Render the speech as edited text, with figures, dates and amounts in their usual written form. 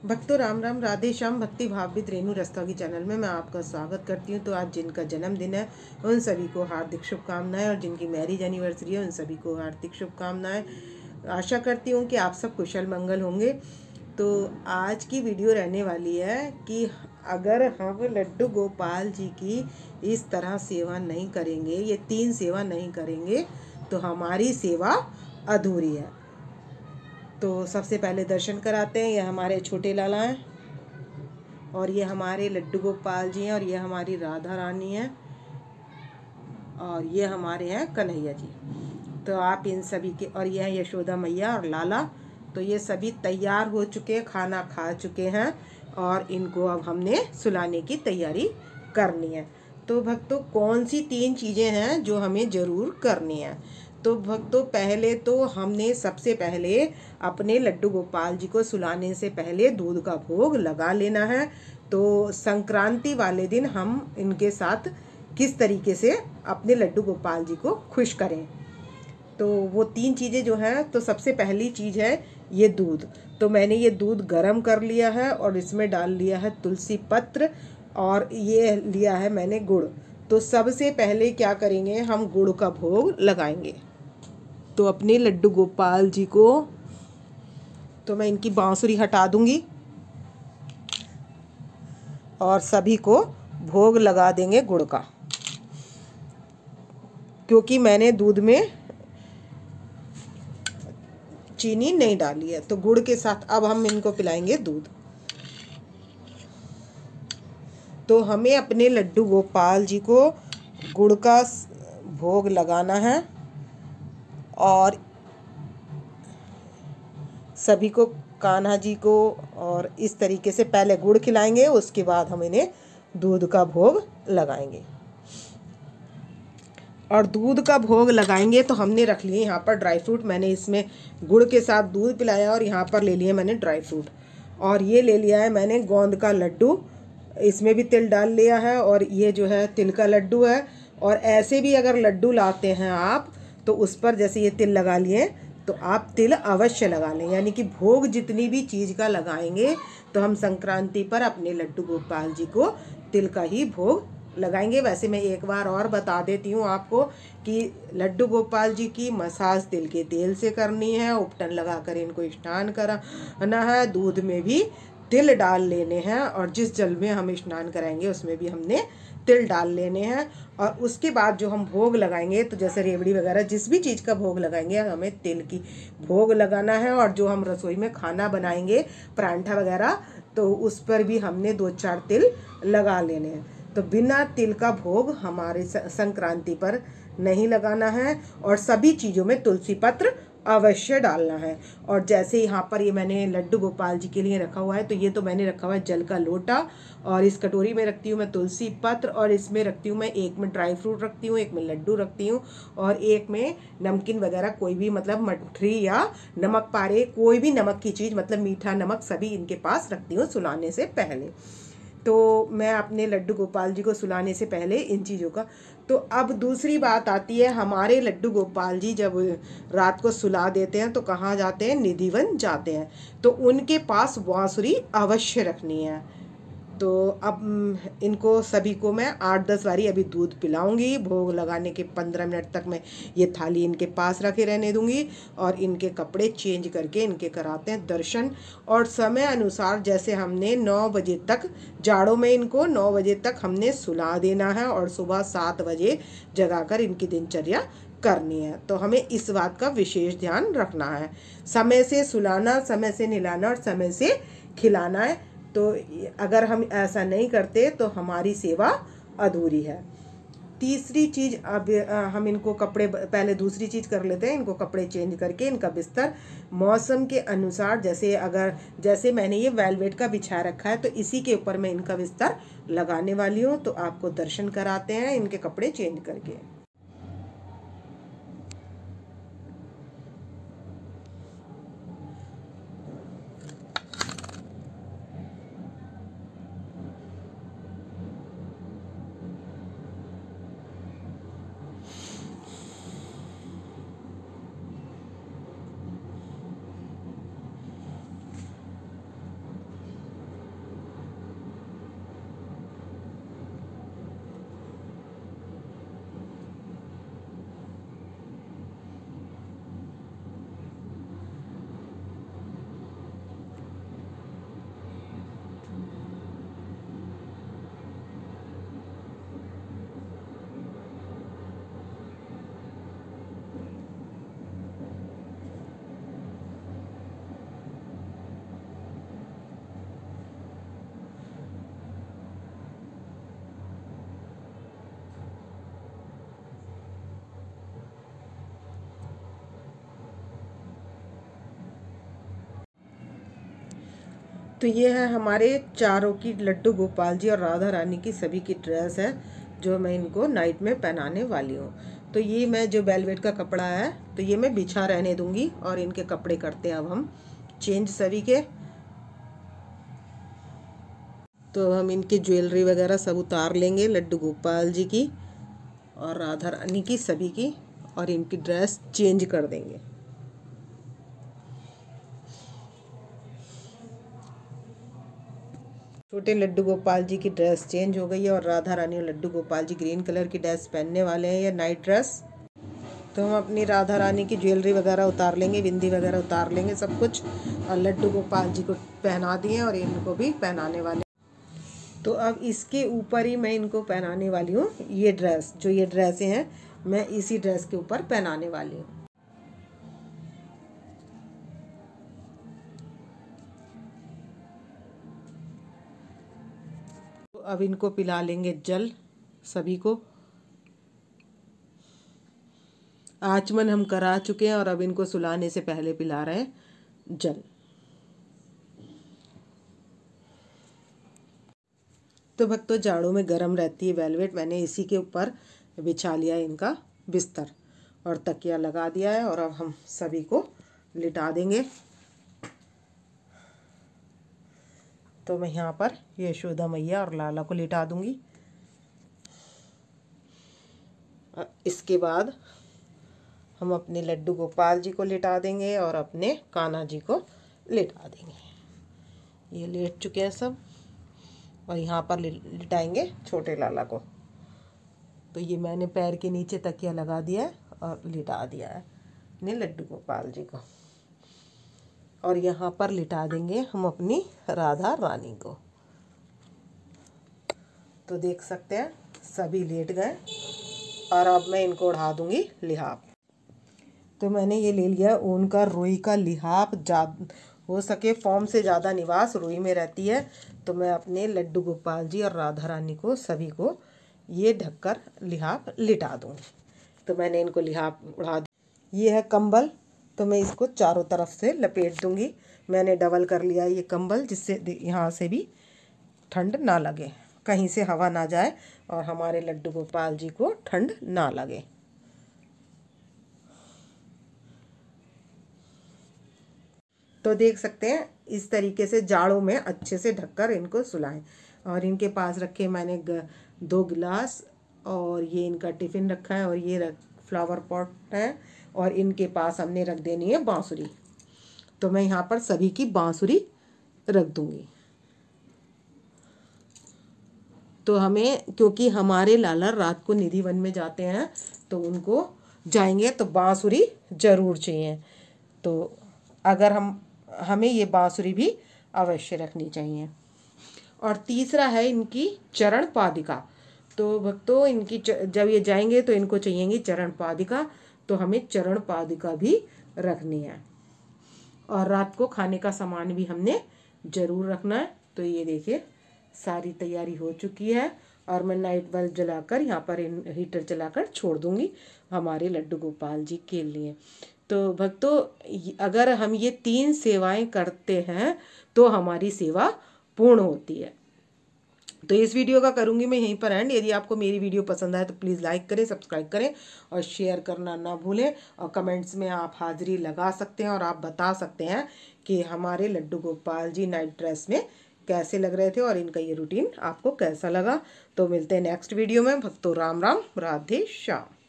भक्तों राम राम, राधे श्याम। भक्ति भावविद रेणु रस्तोगी चैनल में मैं आपका स्वागत करती हूँ। तो आज जिनका जन्मदिन है उन सभी को हार्दिक शुभकामनाएं, और जिनकी मैरिज एनिवर्सरी है उन सभी को हार्दिक शुभकामनाएं। आशा करती हूँ कि आप सब कुशल मंगल होंगे। तो आज की वीडियो रहने वाली है कि अगर हम लड्डू गोपाल जी की इस तरह सेवा नहीं करेंगे, ये 3 सेवा नहीं करेंगे, तो हमारी सेवा अधूरी है। तो सबसे पहले दर्शन कराते हैं। ये हमारे छोटे लाला हैं, और ये हमारे लड्डू गोपाल जी हैं, और ये हमारी राधा रानी हैं, और ये हमारे हैं कन्हैया जी। तो आप इन सभी के, और ये हैं यशोदा मैया और लाला। तो ये सभी तैयार हो चुके हैं, खाना खा चुके हैं, और इनको अब हमने सुलाने की तैयारी करनी है। तो भक्तों कौन सी 3 चीज़ें हैं जो हमें ज़रूर करनी है? तो भक्तों पहले तो हमने सबसे पहले अपने लड्डू गोपाल जी को सुलाने से पहले दूध का भोग लगा लेना है। तो संक्रांति वाले दिन हम इनके साथ किस तरीके से अपने लड्डू गोपाल जी को खुश करें, तो वो 3 चीज़ें जो हैं, तो सबसे पहली चीज़ है ये दूध। तो मैंने ये दूध गरम कर लिया है और इसमें डाल लिया है तुलसी पत्र, और ये लिया है मैंने गुड़। तो सबसे पहले क्या करेंगे, हम गुड़ का भोग लगाएंगे। तो अपने लड्डू गोपाल जी को, तो मैं इनकी बांसुरी हटा दूंगी और सभी को भोग लगा देंगे गुड़ का, क्योंकि मैंने दूध में चीनी नहीं डाली है। तो गुड़ के साथ अब हम इनको पिलाएंगे दूध। तो हमें अपने लड्डू गोपाल जी को गुड़ का भोग लगाना है, और सभी को, कान्हा जी को, और इस तरीके से पहले गुड़ खिलाएंगे, उसके बाद हम इन्हें दूध का भोग लगाएंगे। और दूध का भोग लगाएंगे तो हमने रख लिए यहाँ पर ड्राई फ्रूट। मैंने इसमें गुड़ के साथ दूध पिलाया, और यहाँ पर ले लिए मैंने ड्राई फ्रूट, और ये ले लिया है मैंने गोंद का लड्डू, इसमें भी तिल डाल लिया है, और ये जो है तिल का लड्डू है। और ऐसे भी अगर लड्डू लाते हैं आप, तो उस पर जैसे ये तिल लगा लिए, तो आप तिल अवश्य लगा लें। यानी कि भोग जितनी भी चीज़ का लगाएंगे, तो हम संक्रांति पर अपने लड्डू गोपाल जी को तिल का ही भोग लगाएंगे। वैसे मैं एक बार और बता देती हूँ आपको कि लड्डू गोपाल जी की मसाज तिल के तेल से करनी है, उपटन लगाकर इनको स्नान कराना है, दूध में भी तिल डाल लेने हैं, और जिस जल में हम स्नान कराएंगे उसमें भी हमने तिल डाल लेने हैं। और उसके बाद जो हम भोग लगाएंगे, तो जैसे रेवड़ी वगैरह जिस भी चीज़ का भोग लगाएंगे, हमें तिल की भोग लगाना है। और जो हम रसोई में खाना बनाएंगे, परांठा वगैरह, तो उस पर भी हमने 2-4 तिल लगा लेने हैं। तो बिना तिल का भोग हमारे संक्रांति पर नहीं लगाना है, और सभी चीज़ों में तुलसी पत्र अवश्य डालना है। और जैसे यहाँ पर ये मैंने लड्डू गोपाल जी के लिए रखा हुआ है, तो ये तो मैंने रखा हुआ है जल का लोटा, और इस कटोरी में रखती हूँ मैं तुलसी पत्र, और इसमें रखती हूँ मैं, एक में ड्राई फ्रूट रखती हूँ, एक में लड्डू रखती हूँ, और एक में नमकीन वगैरह कोई भी, मतलब मठरी या नमक पारे, कोई भी नमक की चीज़, मतलब मीठा नमक, सभी इनके पास रखती हूँ सुलाने से पहले। तो मैं अपने लड्डू गोपाल जी को सुलाने से पहले इन चीज़ों का। तो अब दूसरी बात आती है, हमारे लड्डू गोपाल जी जब रात को सुला देते हैं तो कहाँ जाते हैं, निधिवन जाते हैं। तो उनके पास बांसुरी अवश्य रखनी है। तो अब इनको सभी को मैं 8-10 बारी अभी दूध पिलाऊंगी। भोग लगाने के 15 मिनट तक मैं ये थाली इनके पास रखे रहने दूंगी, और इनके कपड़े चेंज करके इनके कराते हैं दर्शन। और समय अनुसार जैसे हमने 9 बजे तक, जाड़ों में इनको 9 बजे तक हमने सुला देना है, और सुबह 7 बजे जगाकर इनकी दिनचर्या करनी है। तो हमें इस बात का विशेष ध्यान रखना है, समय से सुलाना, समय से नहलाना, और समय से खिलाना है। तो अगर हम ऐसा नहीं करते तो हमारी सेवा अधूरी है। तीसरी चीज़, अब हम इनको कपड़े, पहले दूसरी चीज़ कर लेते हैं, इनको कपड़े चेंज करके इनका बिस्तर मौसम के अनुसार, जैसे मैंने ये वेलवेट का बिछा रखा है, तो इसी के ऊपर मैं इनका बिस्तर लगाने वाली हूँ। तो आपको दर्शन कराते हैं इनके कपड़े चेंज करके। तो ये है हमारे चारों की, लड्डू गोपाल जी और राधा रानी की सभी की ड्रेस है जो मैं इनको नाइट में पहनाने वाली हूँ। तो ये मैं जो वेलवेट का कपड़ा है तो ये मैं बिछा रहने दूंगी और इनके कपड़े करते हैं अब हम चेंज सभी के। तो हम इनकी ज्वेलरी वगैरह सब उतार लेंगे, लड्डू गोपाल जी की और राधा रानी की सभी की, और इनकी ड्रेस चेंज कर देंगे। छोटे लड्डू गोपाल जी की ड्रेस चेंज हो गई है और राधा रानी और लड्डू गोपाल जी ग्रीन कलर की ड्रेस पहनने वाले हैं, ये नाइट ड्रेस। तो हम अपनी राधा रानी की ज्वेलरी वगैरह उतार लेंगे, बिंदी वगैरह उतार लेंगे सब कुछ, और लड्डू गोपाल जी को पहना दिए और इनको भी पहनाने वाले। तो अब इसके ऊपर ही मैं इनको पहनाने वाली हूँ ये ड्रेस, जो ये ड्रेसें हैं मैं इसी ड्रेस के ऊपर पहनाने वाली हूँ। तो अब इनको पिला लेंगे जल सभी को। आचमन हम करा चुके हैं और अब इनको सुलाने से पहले पिला रहे हैं जल। तो भक्तों जाड़ों में गर्म रहती है वेलवेट, मैंने इसी के ऊपर बिछा लिया है इनका बिस्तर और तकिया लगा दिया है और अब हम सभी को लिटा देंगे। तो मैं यहाँ पर यशोदा मैया और लाला को लिटा दूंगी। इसके बाद हम अपने लड्डू गोपाल जी को लिटा देंगे और अपने कान्हा जी को लिटा देंगे। ये लेट चुके हैं सब और यहाँ पर लिटाएंगे छोटे लाला को। तो ये मैंने पैर के नीचे तकिया लगा दिया है और लिटा दिया है अपने लड्डू गोपाल जी को, और यहाँ पर लिटा देंगे हम अपनी राधा रानी को। तो देख सकते हैं सभी लेट गए और अब मैं इनको उड़ा दूंगी लिहाफ। तो मैंने ये ले लिया ऊन का रुई का लिहाफ, हो सके फॉर्म से ज़्यादा निवास रुई में रहती है। तो मैं अपने लड्डू गोपाल जी और राधा रानी को सभी को ये ढककर लिहाफ लिटा दूँगी। तो मैंने इनको लिहाफ उड़ा दिया। ये है कंबल, तो मैं इसको चारों तरफ से लपेट दूँगी। मैंने डबल कर लिया ये कंबल, जिससे यहाँ से भी ठंड ना लगे, कहीं से हवा ना जाए और हमारे लड्डू गोपाल जी को ठंड ना लगे। तो देख सकते हैं इस तरीके से जाड़ों में अच्छे से ढककर इनको सुलाएं। और इनके पास रखे मैंने 2 गिलास और ये इनका टिफ़िन रखा है और ये फ्लावर पॉट है और इनके पास हमने रख देनी है बांसुरी। तो मैं यहाँ पर सभी की बांसुरी रख दूँगी। तो हमें, क्योंकि हमारे लाला रात को निधि वन में जाते हैं तो उनको जाएंगे तो बांसुरी ज़रूर चाहिए। तो अगर हमें ये बांसुरी भी अवश्य रखनी चाहिए। और तीसरा है इनकी चरण पादिका। तो भक्तों इनकी जब ये जाएंगे तो इनको चाहिएगी चरण पादिका, तो हमें चरण पादिका भी रखनी है। और रात को खाने का सामान भी हमने ज़रूर रखना है। तो ये देखिए सारी तैयारी हो चुकी है और मैं नाइट बल्ब जलाकर यहाँ पर हीटर चलाकर छोड़ दूँगी हमारे लड्डू गोपाल जी के लिए। तो भक्तों अगर हम ये 3 सेवाएं करते हैं तो हमारी सेवा पूर्ण होती है। तो इस वीडियो का करूँगी मैं यहीं पर एंड। यदि आपको मेरी वीडियो पसंद आए तो प्लीज़ लाइक करें, सब्सक्राइब करें और शेयर करना ना भूलें। और कमेंट्स में आप हाज़िरी लगा सकते हैं और आप बता सकते हैं कि हमारे लड्डू गोपाल जी नाइट ड्रेस में कैसे लग रहे थे और इनका ये रूटीन आपको कैसा लगा। तो मिलते हैं नेक्स्ट वीडियो में। भक्तों राम राम, राधे श्याम।